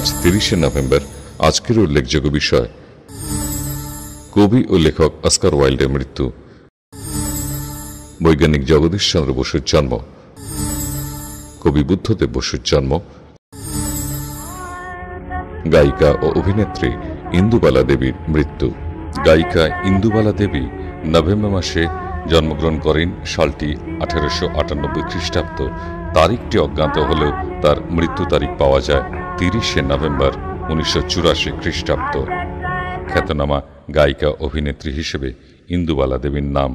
30শে November. আজকের উল্লেখযোগ্য বিষয়, কবি ও লেখক অস্কার ওয়াইল্ডের মৃত্যু, বৈজ্ঞানিক জগদীশ চন্দ্র বসুর জন্ম, কবি বুদ্ধদেব বসুর জন্ম, গায়িকা ও অভিনেত্রী ইন্দুবালা দেবীর মৃত্যু। গায়িকা ইন্দুবালা দেবী নভেম্বর মাসে জন্মগ্রহণ করেন। সালটি 1898 খ্রিস্টাব্দ। তারিখটি অজ্ঞাত হলেও তার মৃত্যু তারিখ পাওয়া যায় 30শে নভেম্বর 1984 খ্রিস্টাব্দ। খ্যাতনামা গায়িকা অভিনেত্রী হিসেবে ইন্দুবালা দেবীর নাম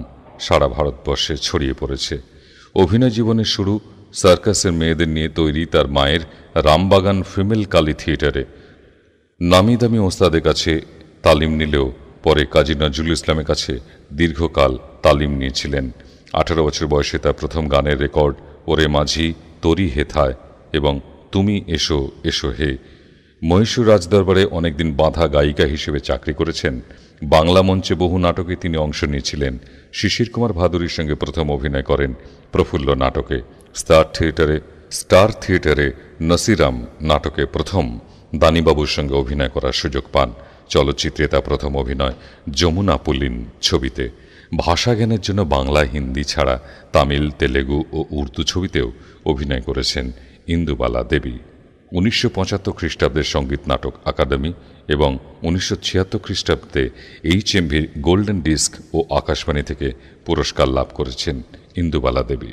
সারা ভারতবর্ষে ছড়িয়ে পড়েছে। অভিনয় জীবনের শুরু সার্কাসের মেয়েদের নিয়ে তৈরি তার মায়ের রামবাগান ফিমেল কালী থিয়েটারে। নামি দামি ওস্তাদের কাছে তালিম নিলেও পরে কাজী নজরুল ইসলামের কাছে দীর্ঘকাল তালিম নিয়েছিলেন। 18 বছর বয়সে তার প্রথম গানের রেকর্ড ওরে মাঝি তরি হেথায় এবং তুমি এসো এসো হে। মহীশূর রাজদরবারে অনেকদিন বাঁধা গায়িকা হিসেবে চাকরি করেছেন। বাংলা মঞ্চে বহু নাটকে তিনি অংশ নিয়েছিলেন। শিশির কুমার ভাদুরীর সঙ্গে প্রথম অভিনয় করেন প্রফুল্ল নাটকে। স্টার থিয়েটারে নসিরাম নাটকে প্রথম দানিবাবুর সঙ্গে অভিনয় করার সুযোগ পান। চলচ্চিত্রে তার প্রথম অভিনয় যমুনা পুলিন ছবিতে। ভাষা জ্ঞানের জন্য বাংলা, হিন্দি ছাড়া তামিল, তেলেগু ও উর্দু ছবিতেও অভিনয় করেছেন ইন্দুবালা দেবী। 1975 খ্রিস্টাব্দের সঙ্গীত নাটক আকাদেমি এবং 1976 খ্রিস্টাব্দে HMV গোল্ডেন ডিস্ক ও আকাশবাণী থেকে পুরস্কার লাভ করেছেন ইন্দুবালা দেবী।